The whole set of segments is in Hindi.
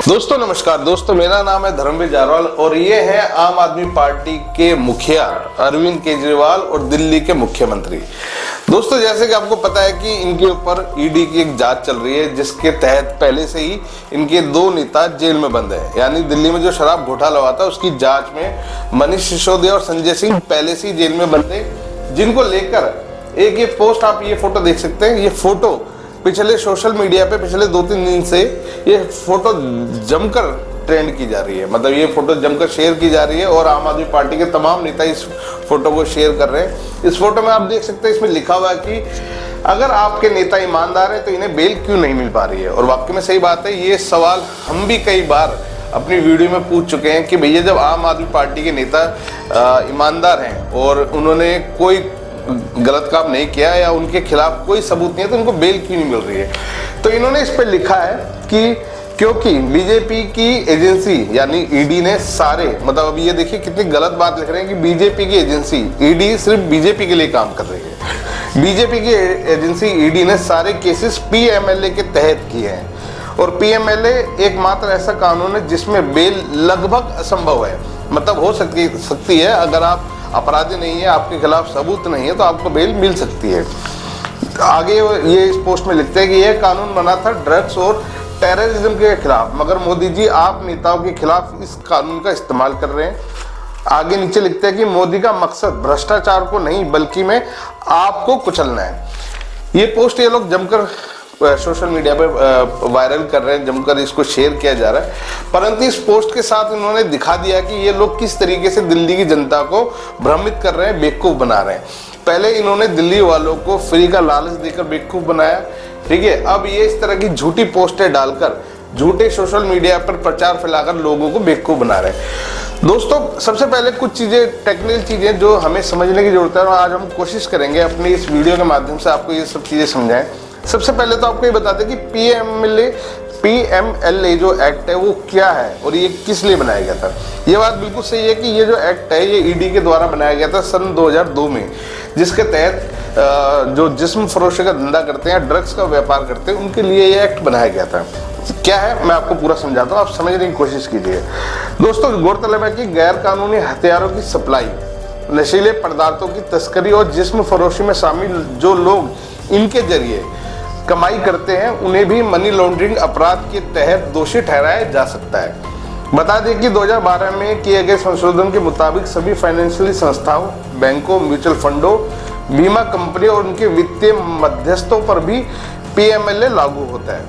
दोस्तों नमस्कार। दोस्तों मेरा नाम है धर्मवीर जारवाल और ये है आम आदमी पार्टी के मुखिया अरविंद केजरीवाल और दिल्ली के मुख्यमंत्री। दोस्तों जैसे कि आपको पता है कि इनके ऊपर ईडी की एक जांच चल रही है, जिसके तहत पहले से ही इनके दो नेता जेल में बंद हैं। यानी दिल्ली में जो शराब घोटाला हुआ था उसकी जांच में मनीष सिसोदिया और संजय सिंह पहले से ही जेल में बंद थे, जिनको लेकर एक ये पोस्ट, आप ये फोटो देख सकते हैं। ये फोटो पिछले सोशल मीडिया पे पिछले 2-3 दिन से ये फोटो जमकर ट्रेंड की जा रही है। मतलब ये फोटो जमकर शेयर की जा रही है और आम आदमी पार्टी के तमाम नेता इस फोटो को शेयर कर रहे हैं। इस फोटो में आप देख सकते हैं, इसमें लिखा हुआ है कि अगर आपके नेता ईमानदार है तो इन्हें बेल क्यों नहीं मिल पा रही है। और वाकई में सही बात है। ये सवाल हम भी कई बार अपनी वीडियो में पूछ चुके हैं कि भैया जब आम आदमी पार्टी के नेता ईमानदार हैं और उन्होंने कोई गलत काम नहीं किया या उनके खिलाफ कोई सबूत नहीं है तो उनको बेल क्यों नहीं मिल रही है। तो इन्होंने इस पर लिखा है कि क्योंकि बीजेपी की एजेंसी यानी ईडी ने सारे, मतलब अभी ये देखिए कितनी गलत बात लिख रहे हैं कि बीजेपी की एजेंसी ईडी सिर्फ बीजेपी के लिए काम कर रही है। बीजेपी की एजेंसी ईडी ने सारे केसेस पीएमएलए के तहत किए हैं और पीएमएलए एकमात्र ऐसा कानून है जिसमें बेल लगभग असंभव है। मतलब हो सकती है, अगर आप अपराधी नहीं है, आपके खिलाफ सबूत नहीं है तो आपको बेल मिल सकती है। आगे ये इस पोस्ट में लिखते हैं कि यह कानून बना था ड्रग्स और टेररिज्म के खिलाफ, मगर मोदी जी आप नेताओं के खिलाफ इस कानून का इस्तेमाल कर रहे हैं। आगे नीचे लिखते हैं कि मोदी का मकसद भ्रष्टाचार को नहीं बल्कि में आपको कुचलना है। ये पोस्ट ये लोग जमकर सोशल मीडिया पे वायरल कर रहे हैं, जमकर इसको शेयर किया जा रहा है। परंतु इस पोस्ट के साथ इन्होंने दिखा दिया कि ये लोग किस तरीके से दिल्ली की जनता को भ्रमित कर रहे हैं, बेवकूफ़ बना रहे हैं। पहले इन्होंने दिल्ली वालों को फ्री का लालच देकर बेवकूफ़ बनाया, ठीक है। अब ये इस तरह की झूठी पोस्टें डालकर झूठे सोशल मीडिया पर प्रचार फैलाकर लोगों को बेवकूफ़ बना रहे हैं। दोस्तों सबसे पहले कुछ चीज़ें, टेक्निकल चीज़ें जो हमें समझने की जरूरत है और आज हम कोशिश करेंगे अपनी इस वीडियो के माध्यम से आपको ये सब चीज़ें समझाएं। सबसे पहले तो आपको ये बता दें कि पीएमएलए जो एक्ट है वो क्या है और ये किस लिए बनाया गया था। ये बात बिल्कुल सही है कि ये जो एक्ट है ये ईडी के द्वारा बनाया गया था सन 2002 में, जिसके तहत जो जिस्म फरोशी का धंधा करते हैं, ड्रग्स का व्यापार करते हैं, उनके लिए ये एक्ट बनाया गया था। क्या है मैं आपको पूरा समझाता हूँ, आप समझने की कोशिश कीजिए। दोस्तों गौरतलब है कि गैर कानूनी हथियारों की सप्लाई, नशीले पदार्थों की तस्करी और जिस्म फरोशी में शामिल जो लोग इनके जरिए कमाई करते हैं उन्हें भी मनी लॉन्ड्रिंग अपराध के तहत दोषी ठहराया जा सकता है। बता दें कि 2012 में किए गए संशोधन के मुताबिक सभी फाइनेंशियल संस्थाओं, बैंकों, म्यूचुअल फंडों, बीमा कंपनियों और उनके वित्तीय मध्यस्थों पर भी पीएमएलए लागू होता है।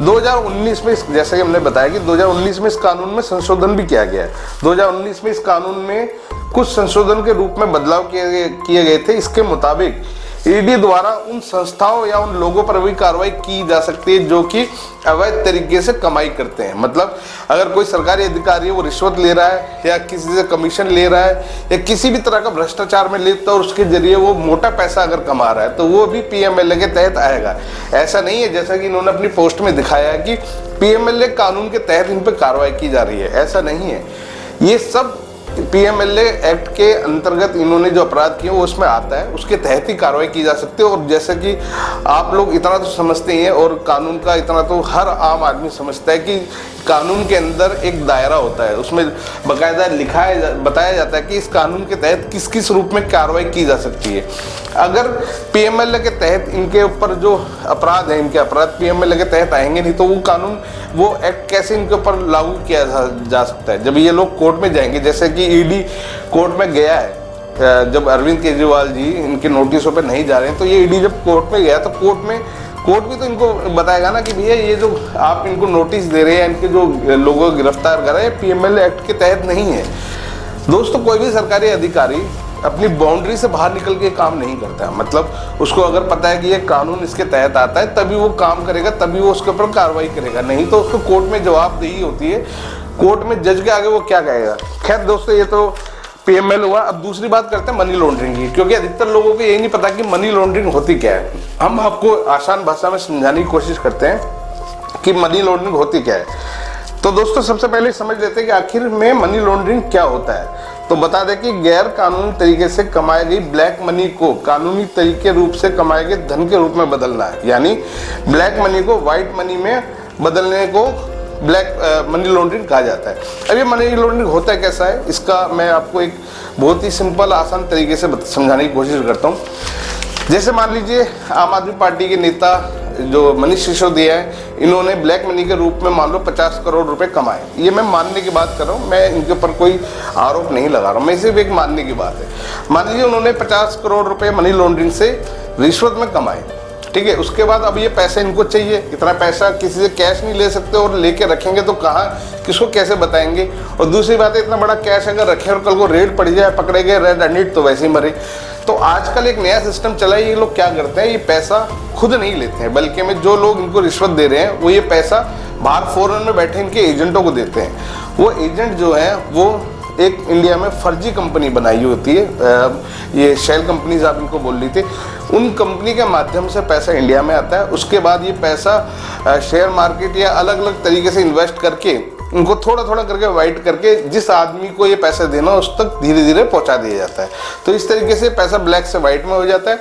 2019 में जैसे कि हमने बताया कि 2019 में इस कानून में संशोधन भी किया गया है। 2019 में इस कानून में कुछ संशोधन के रूप में बदलाव किए गए थे। इसके मुताबिक ईडी द्वारा उन संस्थाओं या उन लोगों पर भी कार्रवाई की जा सकती है जो कि अवैध तरीके से कमाई करते हैं। मतलब अगर कोई सरकारी अधिकारी है वो रिश्वत ले रहा है या किसी से कमीशन ले रहा है या किसी भी तरह का भ्रष्टाचार में लिप्त है और उसके जरिए वो मोटा पैसा अगर कमा रहा है तो वो भी पीएमएलए के तहत आएगा। ऐसा नहीं है जैसा कि इन्होंने अपनी पोस्ट में दिखाया है कि पीएमएलए कानून के तहत इन पर कार्रवाई की जा रही है। ऐसा नहीं है। ये सब पीएमएलए एक्ट के अंतर्गत इन्होंने जो अपराध किए वो उसमें आता है, उसके तहत ही कार्रवाई की जा सकती है। और जैसे कि आप लोग इतना तो समझते ही हैं और कानून का इतना तो हर आम आदमी समझता है कि कानून के अंदर एक दायरा होता है, उसमें बाकायदा बताया जाता है कि इस कानून के तहत किस किस रूप में कार्रवाई की जा सकती है। अगर पीएमएलए के तहत इनके ऊपर जो अपराध है, इनके अपराध पीएमएलए के तहत आएंगे नहीं तो वो कानून, वो एक्ट कैसे इनके ऊपर लागू किया जा सकता है। जब ये लोग कोर्ट में जाएंगे, जैसे कि ईडी कोर्ट में गया है, जब अरविंद केजरीवाल जी इनके नोटिसों पे नहीं जा रहे हैं तो ये ईडी जब कोर्ट में गया तो कोर्ट भी तो इनको बताएगा ना कि भैया ये जो आप इनको नोटिस दे रहे हैं, इनके जो लोगों को गिरफ्तार कर रहे हैं, पीएमएलए एक्ट के तहत नहीं है। दोस्तों कोई भी सरकारी अधिकारी अपनी बाउंड्री से बाहर निकल के काम नहीं करता। मतलब उसको अगर पता है कि ये कानून इसके तहत आता है तभी वो काम करेगा, तभी वो उसके ऊपर कार्रवाई करेगा, नहीं तो उसको कोर्ट में जवाबदेही होती है। कोर्ट में जज के आगे वो क्या कहेगा। खैर दोस्तों ये तो पीएमएल हुआ। अब दूसरी बात करते हैं मनी लॉन्ड्रिंग की, क्योंकि अधिकतर लोगों को यही नहीं पता कि मनी लॉन्ड्रिंग होती क्या है। हम आपको आसान भाषा में समझाने की कोशिश करते हैं कि मनी लॉन्ड्रिंग होती क्या है। तो दोस्तों सबसे पहले समझ लेते हैं कि आखिर में मनी लॉन्ड्रिंग क्या होता है। तो बता दें कि गैर कानूनी तरीके से कमाई गई ब्लैक मनी को कानूनी तरीके रूप से कमाए गए धन के रूप में बदलना है। यानी ब्लैक मनी को व्हाइट मनी में बदलने को ब्लैक मनी लॉन्ड्रिंग कहा जाता है। अब ये मनी लॉन्ड्रिंग होता कैसा है, इसका मैं आपको एक बहुत ही सिंपल आसान तरीके से समझाने की कोशिश करता हूँ। जैसे मान लीजिए आम आदमी पार्टी के नेता जो मनीष सिसोदिया है, इन्होंने ब्लैक मनी के रूप में मान लो 50 करोड़ रुपए कमाए। ये मैं मानने की बात कर रहा हूँ, मैं इनके ऊपर कोई आरोप नहीं लगा रहा हूँ, मैं सिर्फ एक मानने की बात है। मान लीजिए उन्होंने 50 करोड़ रुपए मनी लॉन्ड्रिंग से रिश्वत में कमाए, ठीक है। उसके बाद अब ये पैसे इनको चाहिए, इतना पैसा किसी से कैश नहीं ले सकते, और लेके रखेंगे तो कहाँ, किसको कैसे बताएंगे। और दूसरी बात है, इतना बड़ा कैश अगर रखें और कल को रेड पड़ जाए, पकड़े गए रेड हैंडेड, तो वैसे ही मरे। तो आजकल एक नया सिस्टम चला है, ये लोग क्या करते हैं, ये पैसा खुद नहीं लेते हैं, बल्कि में जो लोग इनको रिश्वत दे रहे हैं वो ये पैसा बाहर फॉरेन में बैठे इनके एजेंटों को देते हैं। वो एजेंट जो है वो एक इंडिया में फर्जी कंपनी बनाई होती है, ये शेल कंपनीज आप इनको बोल रही थी, उन कंपनी के माध्यम से पैसा इंडिया में आता है। उसके बाद ये पैसा शेयर मार्केट या अलग अलग तरीके से इन्वेस्ट करके उनको थोड़ा थोड़ा करके वाइट करके जिस आदमी को ये पैसा देना उस तक धीरे धीरे पहुंचा दिया जाता है। तो इस तरीके से पैसा ब्लैक से वाइट में हो जाता है,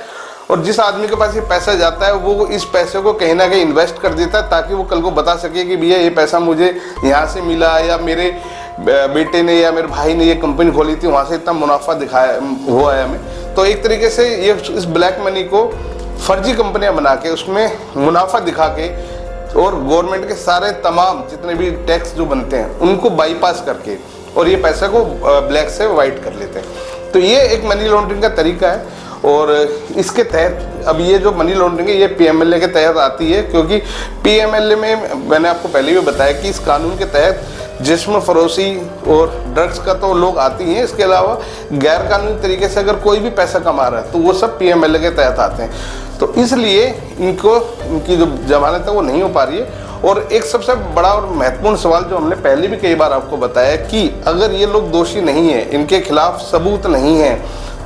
और जिस आदमी के पास ये पैसा जाता है वो इस पैसे को कहीं ना कहीं इन्वेस्ट कर देता है, ताकि वो कल को बता सके कि भैया ये पैसा मुझे यहाँ से मिला, या मेरे बेटे ने या मेरे भाई ने ये कंपनी खोली थी, वहाँ से इतना मुनाफा दिखाया हुआ है हमें। तो एक तरीके से ये इस ब्लैक मनी को फर्जी कंपनियां बना के उसमें मुनाफा दिखा के और गवर्नमेंट के सारे तमाम जितने भी टैक्स जो बनते हैं उनको बाईपास करके और ये पैसे को ब्लैक से वाइट कर लेते हैं। तो ये एक मनी लॉन्ड्रिंग का तरीका है, और इसके तहत अब ये जो मनी लॉन्ड्रिंग है ये पीएमएलए के तहत आती है, क्योंकि पीएमएलए में मैंने आपको पहले भी बताया कि इस कानून के तहत जिस्म फरोशी और ड्रग्स का तो लोग आती हैं, इसके अलावा गैर कानूनी तरीके से अगर कोई भी पैसा कमा रहा है तो वो सब पीएमएलए के तहत आते हैं। तो इसलिए इनकी जो जमानत है वो नहीं हो पा रही है। और एक सबसे बड़ा और महत्वपूर्ण सवाल जो हमने पहले भी कई बार आपको बताया कि अगर ये लोग दोषी नहीं है, इनके खिलाफ सबूत नहीं है,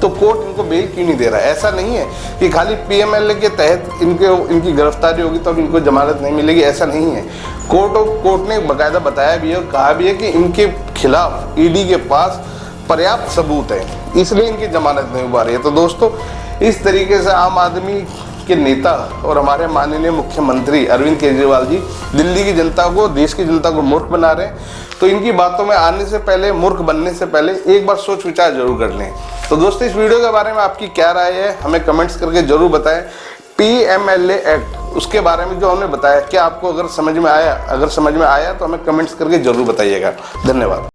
तो कोर्ट इनको बेल क्यों नहीं दे रहा है। ऐसा नहीं है कि खाली पीएमएलए के तहत इनकी गिरफ्तारी होगी तो अब इनको जमानत नहीं मिलेगी, ऐसा नहीं है। कोर्ट ने बाकायदा बताया भी है और कहा भी है कि इनके खिलाफ ईडी के पास पर्याप्त सबूत है, इसलिए इनकी जमानत नहीं हो पा रही है। तो दोस्तों, इस तरीके से आम आदमी के नेता और हमारे माननीय मुख्यमंत्री अरविंद केजरीवाल जी दिल्ली की जनता को, देश की जनता को मूर्ख बना रहे हैं। तो इनकी बातों में आने से पहले, मूर्ख बनने से पहले एक बार सोच विचार जरूर कर लें। तो दोस्तों, इस वीडियो के बारे में आपकी क्या राय है हमें कमेंट्स करके जरूर बताएं। पीएमएलए एक्ट, उसके बारे में जो हमने बताया, क्या आपको अगर समझ में आया तो हमें कमेंट्स करके जरूर बताइएगा। धन्यवाद।